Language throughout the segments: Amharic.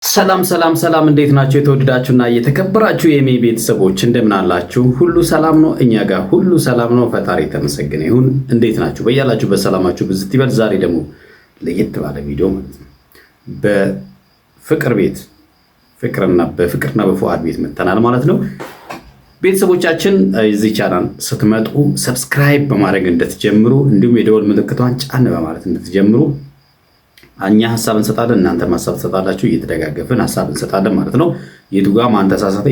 ሰላም እንዴት ናችሁ? የተወደዳችሁና የተከበራችሁ የሜ ቤተሰቦች እንደምን አላችሁ? ሁሉ ሰላም ነው? እኛ ጋር ሁሉ ሰላም ነው። ፈጣሪ የተመሰገነ ይሁን። እንዴት ናችሁ? በያላችሁ በሰላማችሁ ብዝት ይበል። ዛሬ ደግሞ ለየት ባለ ቪዲዮ ማለት ነው በፍቅር ቤት ፍቅርና በፉአድ ቤት መተናል ማለት ነው። ቤተሰቦቻችን እዚህ ቻናል ስትመጡ ሰብስክራይብ በማድረግ እንድትጀምሩ እንዲሁም የደወል ምልክቷን ጫን በማለት እንድትጀምሩ እኛ ሐሳብ እንሰጣለን፣ እናንተም ሐሳብ ትሰጣላችሁ። እየተደጋገፍን ሐሳብ እንሰጣለን ማለት ነው። የቱጋ ማን ተሳሳተ፣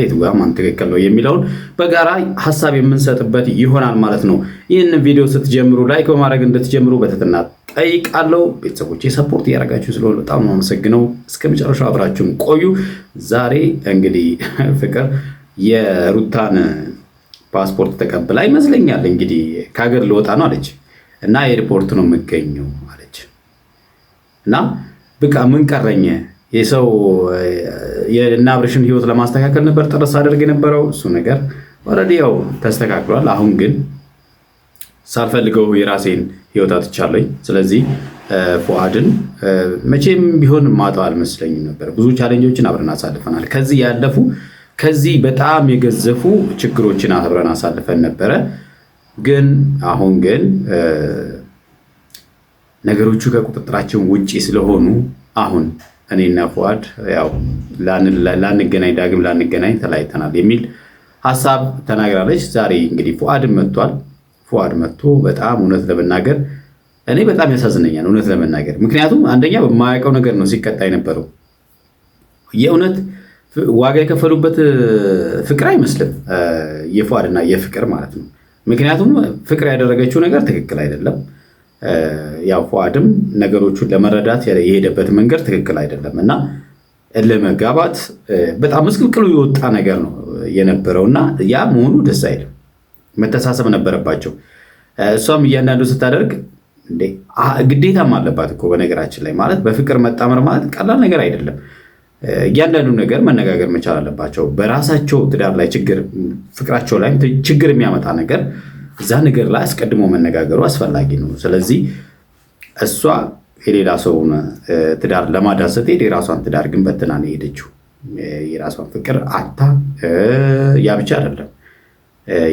የቱጋ ማን ትክክል ነው የሚለውን በጋራ ሐሳብ የምንሰጥበት ይሆናል ማለት ነው። ይህን ቪዲዮ ስትጀምሩ ላይክ በማድረግ እንድትጀምሩ በትህትና ጠይቃለሁ። ቤተሰቦቼ ሰፖርት እያደረጋችሁ ስለሆነ በጣም ነው አመሰግነው። እስከ መጨረሻው አብራችሁን ቆዩ። ዛሬ እንግዲህ ፍቅር የሩታን ፓስፖርት ተቀብላ ይመስለኛል እንግዲህ ከሀገር ልወጣ ነው አለች እና ኤርፖርት ነው የምገኘው አለች እና በቃ ምን ቀረኝ የሰው የእነ አብርሽን ህይወት ለማስተካከል ነበር ጥረት አደርግ የነበረው እሱ ነገር ኦልሬዲ ያው ተስተካክሏል። አሁን ግን ሳልፈልገው የራሴን ህይወት አጥቻለሁ። ስለዚህ ፉአድን መቼም ቢሆን ማጣው አልመስለኝም ነበር። ብዙ ቻሌንጆችን አብረን አሳልፈናል። ከዚህ በጣም የገዘፉ ችግሮችን አብረን አሳልፈን ነበረ። ግን አሁን ግን ነገሮቹ ከቁጥጥራችን ውጪ ስለሆኑ አሁን እኔና ፉአድ ያው ዳግም ላንገናኝ ተለያይተናል የሚል ሐሳብ ተናግራለች። ዛሬ እንግዲህ ፉአድም መጥቷል። ፉአድ መጥቶ በጣም እውነት ለመናገር እኔ በጣም ያሳዝነኛል እውነት ለመናገር። ምክንያቱም አንደኛ በማያውቀው ነገር ነው ሲቀጣ የነበረው። የእውነት ዋጋ የከፈሉበት ፍቅር አይመስልም የፉአድና የፍቅር ማለት ነው። ምክንያቱም ፍቅር ያደረገችው ነገር ትክክል አይደለም። ያው ፉአድም ነገሮቹን ለመረዳት የሄደበት መንገድ ትክክል አይደለም እና ለመጋባት በጣም ምስቅልቅሉ የወጣ ነገር ነው የነበረው እና ያ መሆኑ ደስ አይልም። መተሳሰብ ነበረባቸው። እሷም እያንዳንዱ ስታደርግ ግዴታም አለባት እኮ በነገራችን ላይ ማለት በፍቅር መጣመር ማለት ቀላል ነገር አይደለም። እያንዳንዱ ነገር መነጋገር መቻል አለባቸው። በራሳቸው ትዳር ላይ ፍቅራቸው ላይ ችግር የሚያመጣ ነገር እዛ ነገር ላይ አስቀድሞ መነጋገሩ አስፈላጊ ነው። ስለዚህ እሷ የሌላ ሰውን ትዳር ለማዳን ስትሄድ የራሷን ትዳር ግን በትና ነው የሄደችው። የራሷን ፍቅር አታ ያ ብቻ አይደለም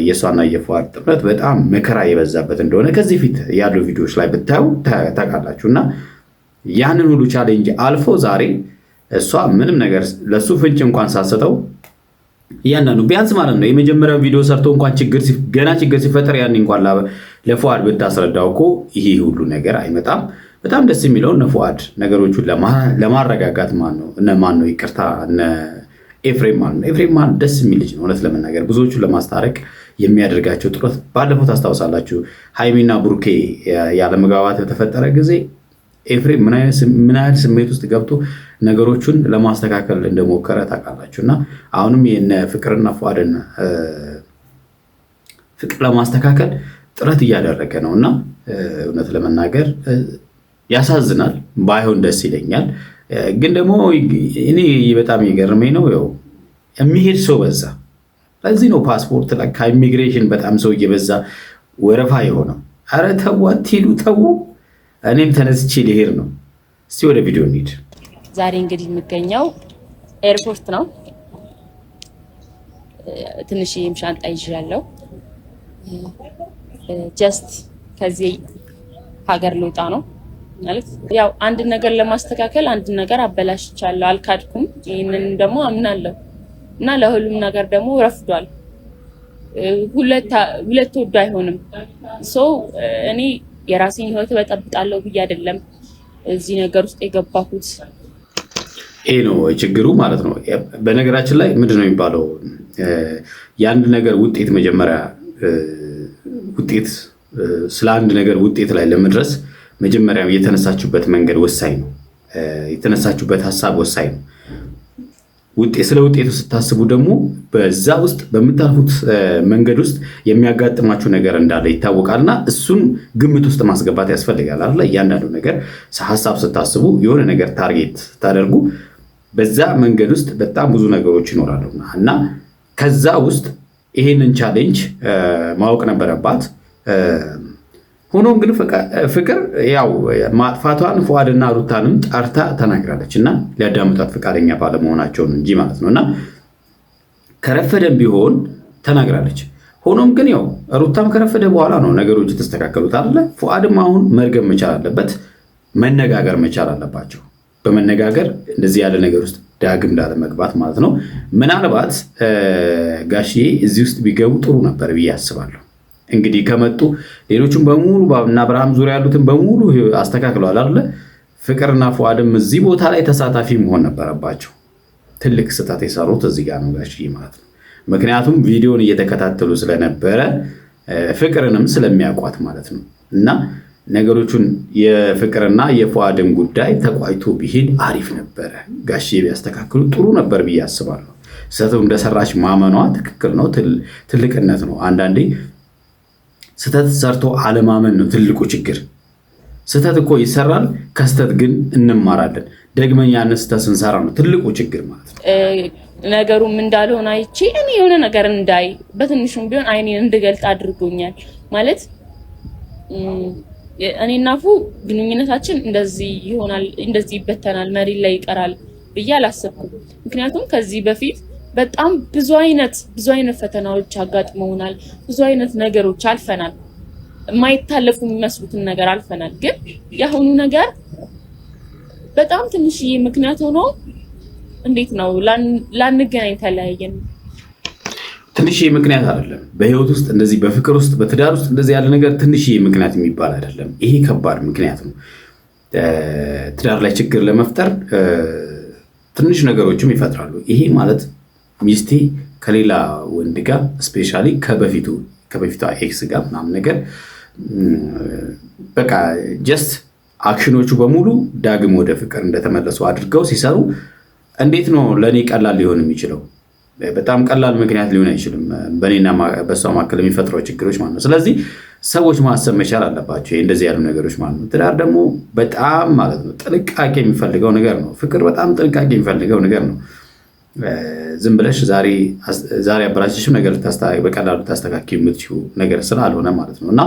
የእሷና የፉአድ ጥምረት በጣም መከራ የበዛበት እንደሆነ ከዚህ ፊት ያሉ ቪዲዮዎች ላይ ብታዩ ታውቃላችሁ። እና ያንን ሁሉ ቻሌንጅ አልፎ ዛሬ እሷ ምንም ነገር ለሱ ፍንጭ እንኳን ሳሰጠው እያንዳንዱ ቢያንስ ማለት ነው የመጀመሪያው ቪዲዮ ሰርቶ እንኳን ገና ችግር ሲፈጠር ያን እንኳን ለፉአድ ብታስረዳው እኮ ይሄ ሁሉ ነገር አይመጣም። በጣም ደስ የሚለው እነ ፉአድ ነገሮቹን ለማረጋጋት ማን ነው ይቅርታ እነ ኤፍሬም ማለት ደስ የሚል ልጅ ነው እውነት ለመናገር ብዙዎቹን ለማስታረቅ የሚያደርጋቸው ጥረት ባለፈው ታስታውሳላችሁ። ሃይሚና ብሩኬ ያለመግባባት በተፈጠረ ጊዜ ኤፍሬም ምን ያህል ስሜት ውስጥ ገብቶ ነገሮቹን ለማስተካከል እንደሞከረ ታውቃላችሁ። እና አሁንም የነ ፍቅርና ፉአድን ፍቅር ለማስተካከል ጥረት እያደረገ ነው እና እውነት ለመናገር ያሳዝናል። ባይሆን ደስ ይለኛል። ግን ደግሞ እኔ በጣም የገረመኝ ነው ያው የሚሄድ ሰው በዛ። ለዚህ ነው ፓስፖርት ከኢሚግሬሽን በጣም ሰው እየበዛ ወረፋ የሆነው። ኧረ ተው አትሂዱ ተው። እኔም ተነስቼ ልሄድ ነው። እስቲ ወደ ቪዲዮ እንሂድ። ዛሬ እንግዲህ የሚገኘው ኤርፖርት ነው። ትንሽ ሻንጣ ይዣለሁ። ጀስት ከዚህ ሀገር ልወጣ ነው ማለት ያው አንድ ነገር ለማስተካከል አንድ ነገር አበላሽቻለሁ፣ አልካድኩም። ይህንን ደግሞ አምናለሁ እና ለሁሉም ነገር ደግሞ ረፍዷል። ሁለት ወዶ አይሆንም። እኔ የራሴን ህይወት በጠብጣለሁ ብዬ አይደለም እዚህ ነገር ውስጥ የገባሁት። ይሄ ነው ችግሩ ማለት ነው። በነገራችን ላይ ምንድን ነው የሚባለው የአንድ ነገር ውጤት መጀመሪያ ስለ አንድ ነገር ውጤት ላይ ለመድረስ መጀመሪያ የተነሳችሁበት መንገድ ወሳኝ ነው። የተነሳችሁበት ሀሳብ ወሳኝ ነው። ስለ ውጤቱ ስታስቡ ደግሞ በዛ ውስጥ በምታልፉት መንገድ ውስጥ የሚያጋጥማችሁ ነገር እንዳለ ይታወቃልና እሱን ግምት ውስጥ ማስገባት ያስፈልጋል አይደል? እያንዳንዱ ነገር ሀሳብ ስታስቡ የሆነ ነገር ታርጌት ስታደርጉ በዛ መንገድ ውስጥ በጣም ብዙ ነገሮች ይኖራሉ እና ከዛ ውስጥ ይሄንን ቻሌንጅ ማወቅ ነበረባት። ሆኖም ግን ፍቅር ያው ማጥፋቷን ፉአድና ሩታንም ጠርታ ተናግራለች እና ሊያዳምጧት ፈቃደኛ ባለመሆናቸውን እንጂ ማለት ነው። እና ከረፈደም ቢሆን ተናግራለች። ሆኖም ግን ያው ሩታም ከረፈደ በኋላ ነው ነገሮች የተስተካከሉት አይደለ? ፉአድም አሁን መርገም መቻል አለበት፣ መነጋገር መቻል አለባቸው። በመነጋገር እንደዚህ ያለ ነገር ውስጥ ዳግም ላለመግባት ማለት ነው። ምናልባት ጋሽዬ እዚህ ውስጥ ቢገቡ ጥሩ ነበር ብዬ አስባለሁ። እንግዲህ ከመጡ ሌሎቹም በሙሉ እና አብርሃም ዙሪያ ያሉትን በሙሉ አስተካክለዋል አይደለ? ፍቅርና ፉአድም እዚህ ቦታ ላይ ተሳታፊ መሆን ነበረባቸው። ትልቅ ስህተት የሰሩት እዚህ ጋር ነው ጋሽዬ ማለት ነው። ምክንያቱም ቪዲዮን እየተከታተሉ ስለነበረ ፍቅርንም ስለሚያውቋት ማለት ነው። እና ነገሮቹን የፍቅርና የፉአድን ጉዳይ ተቋይቶ ቢሄድ አሪፍ ነበረ። ጋሽዬ ቢያስተካክሉ ጥሩ ነበር ብዬ አስባለሁ። ስህተቱ እንደሰራች ማመኗ ትክክል ነው፣ ትልቅነት ነው። አንዳንዴ ስህተት ሰርቶ አለማመን ነው ትልቁ ችግር። ስህተት እኮ ይሰራል፣ ከስህተት ግን እንማራለን። ደግመኛ ስህተት ስንሰራ ነው ትልቁ ችግር ማለት ነው። ነገሩም እንዳልሆነ አይቼ እኔ የሆነ ነገር እንዳይ በትንሹም ቢሆን አይኔን እንድገልጥ አድርጎኛል ማለት እኔና ፉ ግንኙነታችን እንደዚህ ይሆናል፣ እንደዚህ ይበተናል፣ መሬት ላይ ይቀራል ብዬ አላሰብኩም። ምክንያቱም ከዚህ በፊት በጣም ብዙ አይነት ፈተናዎች አጋጥመውናል። ብዙ አይነት ነገሮች አልፈናል። የማይታለፉ የሚመስሉትን ነገር አልፈናል። ግን የአሁኑ ነገር በጣም ትንሽዬ ምክንያት ሆኖ እንዴት ነው ላንገናኝ ተለያየን። ትንሽዬ ምክንያት አይደለም። በህይወት ውስጥ እንደዚህ በፍቅር ውስጥ በትዳር ውስጥ እንደዚህ ያለ ነገር ትንሽዬ ምክንያት የሚባል አይደለም። ይሄ ከባድ ምክንያት ነው። ትዳር ላይ ችግር ለመፍጠር ትንሽ ነገሮችም ይፈጥራሉ። ይሄ ማለት ሚስቴ ከሌላ ወንድ ጋር ስፔሻሊ ከበፊቷ ኤክስ ጋር ምናምን ነገር በቃ ጀስት አክሽኖቹ በሙሉ ዳግም ወደ ፍቅር እንደተመለሱ አድርገው ሲሰሩ እንዴት ነው ለእኔ ቀላል ሊሆን የሚችለው? በጣም ቀላል ምክንያት ሊሆን አይችልም። በእኔና በሷ መካከል የሚፈጥረው ችግሮች ማለት ነው። ስለዚህ ሰዎች ማሰብ መቻል አለባቸው እንደዚህ ያሉ ነገሮች ማለት ነው። ትዳር ደግሞ በጣም ማለት ነው ጥንቃቄ የሚፈልገው ነገር ነው። ፍቅር በጣም ጥንቃቄ የሚፈልገው ነገር ነው። ዝም ብለሽ ዛሬ አበላሽሽም ነገር በቀላሉ ታስተካክል የምትችይው ነገር ስላልሆነ ማለት ነው። እና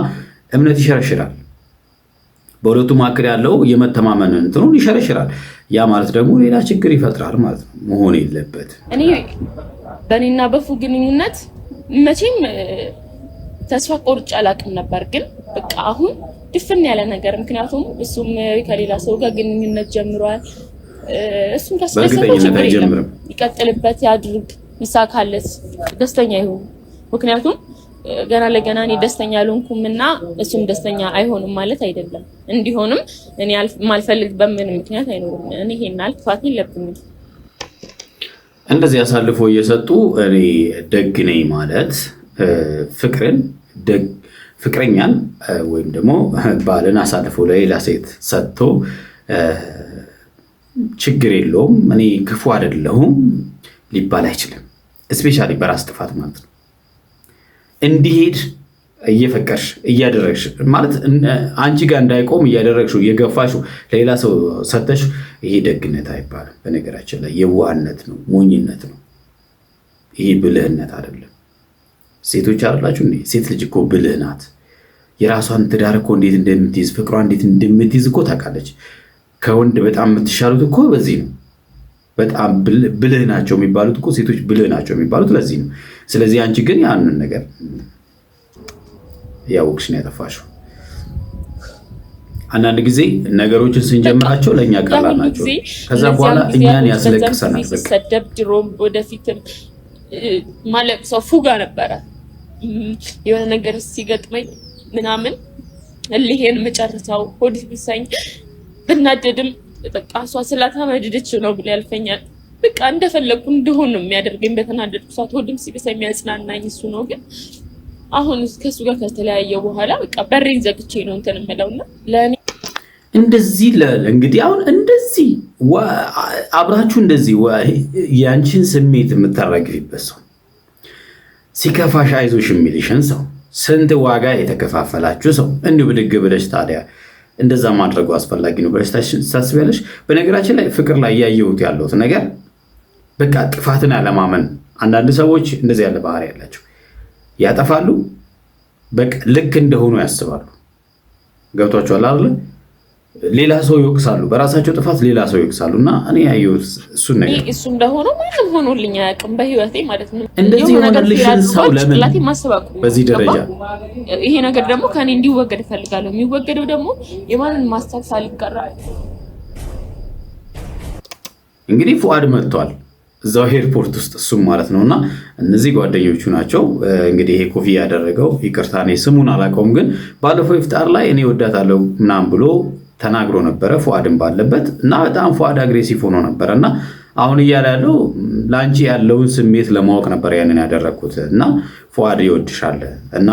እምነት ይሸረሽራል። በሁለቱ መካከል ያለው የመተማመን እንትኑን ይሸረሽራል። ያ ማለት ደግሞ ሌላ ችግር ይፈጥራል ማለት ነው። መሆን የለበትም። እኔ በእኔና በፉ ግንኙነት መቼም ተስፋ ቆርጬ አላውቅም ነበር። ግን በቃ አሁን ድፍን ያለ ነገር ምክንያቱም እሱም ከሌላ ሰው ጋር ግንኙነት ጀምሯል። እሱም ካስደሰተው ችግር የለም ይቀጥልበት፣ ያድርግ፣ ይሳካለት፣ ደስተኛ ይሁን። ምክንያቱም ገና ለገና እኔ ደስተኛ አልሆንኩም እና እሱም ደስተኛ አይሆንም ማለት አይደለም። እንዲሆንም እኔ ማልፈልግ በምን ምክንያት አይኖርም። እኔ ይሄን አልፋት የለብኝም። እንደዚህ አሳልፎ እየሰጡ እኔ ደግ ነኝ ማለት ፍቅረኛን ወይም ደግሞ ባልን አሳልፎ ለሌላ ሴት ሰጥቶ ችግር የለውም እኔ ክፉ አይደለሁም ሊባል አይችልም። እስፔሻሊ በራስ ጥፋት ማለት ነው። እንዲሄድ እየፈቀድሽ እያደረግሽ ማለት አንቺ ጋር እንዳይቆም እያደረግሽው እየገፋሽው ሌላ ሰው ሰተሽ፣ ይሄ ደግነት አይባልም። በነገራችን ላይ የዋህነት ነው፣ ሞኝነት ነው። ይሄ ብልህነት አይደለም። ሴቶች አይደላችሁ እንዴ? ሴት ልጅ እኮ ብልህ ናት። የራሷን ትዳር እኮ እንዴት እንደምትይዝ ፍቅሯ እንዴት እንደምትይዝ እኮ ታውቃለች። ከወንድ በጣም የምትሻሉት እኮ በዚህ ነው። በጣም ብልህ ናቸው የሚባሉት እኮ ሴቶች ብልህ ናቸው የሚባሉት ለዚህ ነው። ስለዚህ አንቺ ግን ያንን ነገር ያወቅሽ ነው ያጠፋሽው። አንዳንድ ጊዜ ነገሮችን ስንጀምራቸው ለእኛ ቀላል ናቸው፣ ከዛ በኋላ እኛን ያስለቅሰናል። ሲሰደብ ድሮም ወደፊትም ማለት ሰው ፉጋ ነበረ። የሆነ ነገር ሲገጥመኝ ምናምን እልሄን መጨረሻው ሆድ ሲብሰኝ ብናደድም በቃ እሷ ስላታመደደች ነው ብሎ ያልፈኛል። በቃ እንደፈለኩ እንደሆነ ነው የሚያደርገኝ። በተናደድኩ ሰዓት ሆድም ሲብሰኝ የሚያጽናናኝ እሱ ነው። ግን አሁን ከሱ ጋር ከተለያየ በኋላ በቃ በሬን ዘግቼ ነው እንትን የምለውና ለእኔ እንደዚህ እንግዲህ አሁን እንደዚህ አብራችሁ እንደዚህ ያንቺን ስሜት የምታረግፊበት ሰው ሲከፋሽ አይዞሽ የሚልሽን ሰው ስንት ዋጋ የተከፋፈላችሁ ሰው እንዲሁ ብድግ ብለሽ ታዲያ እንደዛ ማድረጉ አስፈላጊ ነው ብለሽ ታስቢያለሽ? በነገራችን ላይ ፍቅር ላይ እያየሁት ያለሁት ነገር በቃ ጥፋትን አለማመን። አንዳንድ ሰዎች እንደዚህ ያለ ባህሪ ያላቸው ያጠፋሉ፣ በቃ ልክ እንደሆኑ ያስባሉ። ገብቷቸዋል አይደል? ሌላ ሰው ይወቅሳሉ፣ በራሳቸው ጥፋት ሌላ ሰው ይወቅሳሉ። እና እኔ ያየሁት እሱን ነገር እሱ እንደሆነ ማንም ሆኖልኝ አያውቅም በህይወቴ ማለት ነው። እንደዚህ የሆነልሽን ሰው ለምን በዚህ ደረጃ ይሄ ነገር ደግሞ ከኔ እንዲወገድ እፈልጋለሁ። የሚወገደው ደግሞ የማንን ማስተር ሳልቀራ እንግዲህ ፉአድ መጥቷል እዛው ኤርፖርት ውስጥ እሱም ማለት ነውና እነዚህ ጓደኞቹ ናቸው። እንግዲህ ይሄ ኮፍያ ያደረገው ይቅርታ እኔ ስሙን አላውቀውም፣ ግን ባለፈው ኢፍጣር ላይ እኔ ወዳታለሁ ምናምን ብሎ ተናግሮ ነበረ ፉአድን ባለበት እና በጣም ፉአድ አግሬሲቭ ሆኖ ነበረና አሁን እያለ ያለው ላንቺ ያለውን ስሜት ለማወቅ ነበር ያንን ያደረኩት እና ፉአድ ይወድሻል እና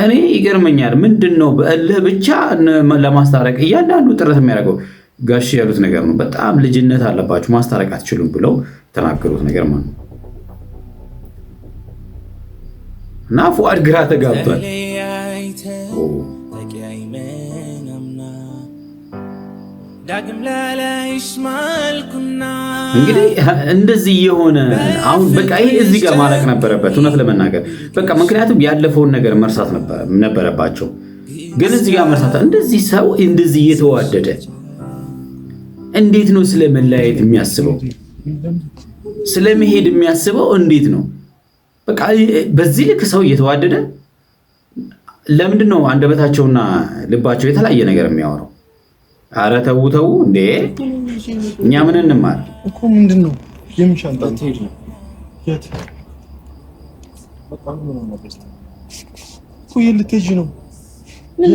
እኔ ይገርመኛል። ምንድነው በእልህ ብቻ ለማስታረቅ እያንዳንዱ ጥረት የሚያደርገው ጋሽ ያሉት ነገር ነው። በጣም ልጅነት አለባችሁ ማስታረቅ አትችሉም ብለው የተናገሩት ነገር ማለት ነው። እና ፉአድ ግራ ተጋብቷል። እንግዲህ እንደዚህ የሆነ አሁን በቃ ይሄ እዚህ ጋር ማለቅ ነበረበት እውነት ለመናገር በቃ ምክንያቱም ያለፈውን ነገር መርሳት ነበረባቸው። ግን እዚህ ጋር መርሳት እንደዚህ ሰው እንደዚህ እየተዋደደ እንዴት ነው ስለመለያየት የሚያስበው? ስለመሄድ የሚያስበው እንዴት ነው? በቃ በዚህ ልክ ሰው እየተዋደደ ለምንድን ነው አንደበታቸውና ልባቸው የተለያየ ነገር የሚያወራው? አረ ተው ተው እንዴ! እኛ ምን እንማር እኮ ምንድነው የምሻንጣ ትሄድ ነው የት በጣም ነው ማለት ነው እኮ የልትሄጂ ነው ምን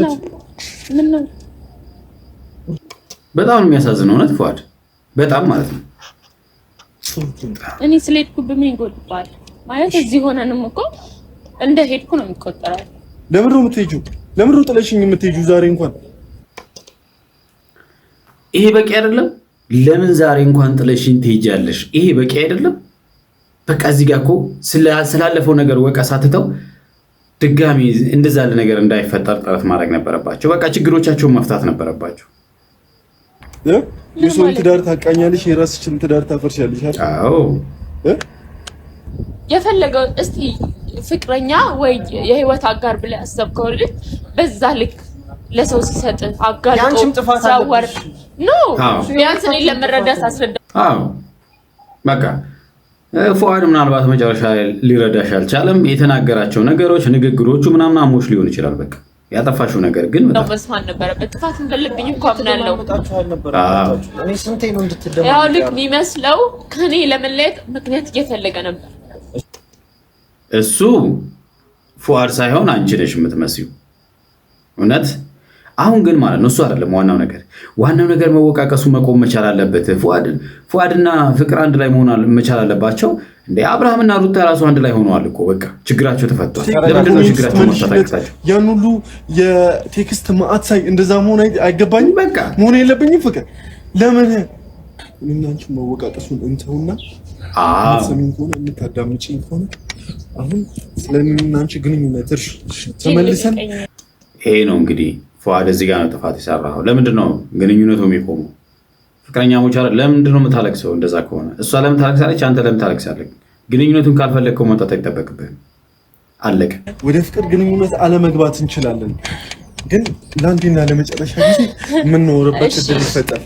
ነው በጣም ነው የሚያሳዝነው እውነት ፉአድ በጣም ማለት ነው። እኔ ስለሄድኩብህ ምን ይጎልባል ማለት እዚህ ሆነንም እኮ እንደ ሄድኩ ነው የሚቆጠረው። ለምን ነው የምትሄጂው? ለምን ነው ጥለሽኝ የምትሄጂው ዛሬ እንኳን? ይሄ በቂ አይደለም? ለምን ዛሬ እንኳን ጥለሽኝ ትሄጃለሽ? ይሄ በቂ አይደለም? በቃ እዚህ ጋር እኮ ስላለፈው ነገር ወቀሳ ትተው ድጋሚ እንደዛ ያለ ነገር እንዳይፈጠር ጥረት ማድረግ ነበረባቸው። በቃ ችግሮቻቸውን መፍታት ነበረባቸው። የሰውን ትዳር ታቃኛለሽ፣ የራስሽን ትዳር ታፈርሻለሽ አይደል? አዎ የፈለገው እስቲ ፍቅረኛ ወይ የህይወት አጋር ብለህ አሰብከው ልጅ በዛ ልክ ለሰው ሲሰጥ አጋር ሳወር ነው ቢያንስ እኔን ለመረዳት አስረዳ። አዎ በቃ ፉአድ ምናልባት መጨረሻ ሊረዳሽ አልቻለም። የተናገራቸው ነገሮች ንግግሮቹ ምናምን አሞሽ ሊሆን ይችላል። በቃ ያጠፋሽው ነገር ግን ነው መስማት ነበረበት። ጥፋት እንደሌለብኝ እኮ አምናለሁ። እኔ ስንቴ ነው እንድትደማ ያው ልክ የሚመስለው ከኔ ለመለየት ምክንያት እየፈለገ ነበር። እሱ ፉአድ ሳይሆን አንቺ ነሽ የምትመስዩ እውነት። አሁን ግን ማለት ነው እሱ አይደለም ዋናው ነገር መወቃቀሱ መቆም መቻል አለበት። ፉአድና ፍቅር አንድ ላይ መሆን መቻል አለባቸው። እንዴ አብርሃምና ሩታ ራሱ አንድ ላይ ሆነዋል እኮ በቃ ችግራቸው ተፈቷል። ለምንድን ነው ችግራቸው ማስተካከላቸው? ያን ሁሉ የቴክስት ማአት ሳይ እንደዛ መሆን አይገባኝም። በቃ መሆን የለብኝም። ፍቅር ለምን እናንቺ መወቃቀሱን እንተውና ሰሚን ከሆነ የምታዳምጪኝ ከሆነ አሁን ስለምን አንቺ ግንኙነት ተመልሰን ይሄ ነው እንግዲህ ፉአድ እዚህ ጋር ነው ጥፋት የሰራው። ለምንድን ነው ግንኙነቱ የሚቆመው? ፍቅረኛሞች አይደል? ለምንድን ነው የምታለቅሰው? እንደዛ ከሆነ እሷ ለምን ታለቅሳለች? አንተ ለምን ታለቅሳለህ? ግንኙነቱን ካልፈለግከው መውጣት አይጠበቅብህም። አለቀ። ወደ ፍቅር ግንኙነት አለመግባት እንችላለን፣ ግን ለአንዴና ለመጨረሻ ጊዜ የምንኖርበት እድል ይፈጠር።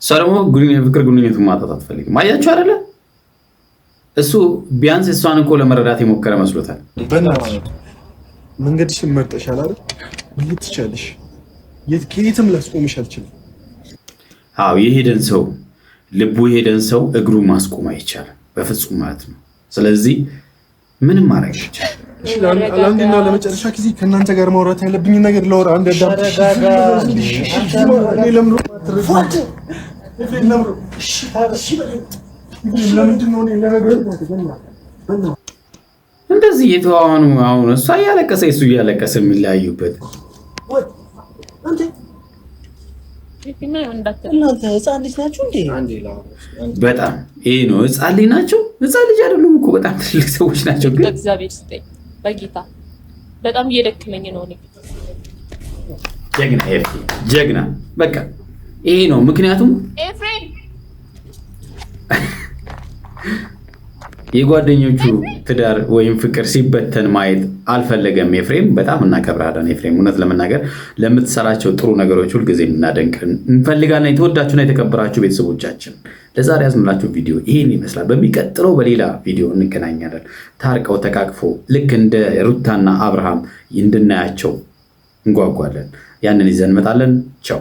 እሷ ደግሞ የፍቅር ግንኙነቱን ማጣት አትፈልግም። አያችሁ አይደለ? እሱ ቢያንስ እሷን እኮ ለመረዳት የሞከረ መስሎታል። መንገድሽን መርጠሻል አይደል? ምን ትቻለሽ? ከየትም ላስቆምሽ አልችልም። አዎ የሄደን ሰው ልቡ የሄደን ሰው እግሩ ማስቆም አይቻልም በፍጹም ማለት ነው። ስለዚህ ምንም ማድረግ ይቻላል። ለአንዴና ለመጨረሻ ጊዜ ከእናንተ ጋር ማውራት ያለብኝ ነገር ላወራ። አንድ እንደዚህ እየተዋዋኑ አሁን እሷ እያለቀሰ እሱ እያለቀሰ የሚለያዩበት እናንተ ህፃን ልጅ ናችሁ እንዴ? በጣም ይሄ ነው ህፃን ልጅ ናቸው። ህፃን ልጅ አይደሉም እኮ በጣም ትልቅ ሰዎች ናቸው። ግን እግዚአብሔር ይስጠኝ በጌታ በጣም እየደከመኝ ነው። እኔ ጀግና በቃ ይሄ ነው። ምክንያቱም ኤፍሬም የጓደኞቹ ትዳር ወይም ፍቅር ሲበተን ማየት አልፈለገም ኤፍሬም። በጣም እናከብራለን ኤፍሬም። እውነት ለመናገር ለምትሰራቸው ጥሩ ነገሮች ሁልጊዜ እናደንቅ እንፈልጋለን። የተወዳችሁና የተከበራችሁ ቤተሰቦቻችን ለዛሬ ያዝንላችሁ ቪዲዮ ይህን ይመስላል። በሚቀጥለው በሌላ ቪዲዮ እንገናኛለን። ታርቀው ተቃቅፎ ልክ እንደ ሩታና አብርሃም እንድናያቸው እንጓጓለን። ያንን ይዘን እንመጣለን። ቻው።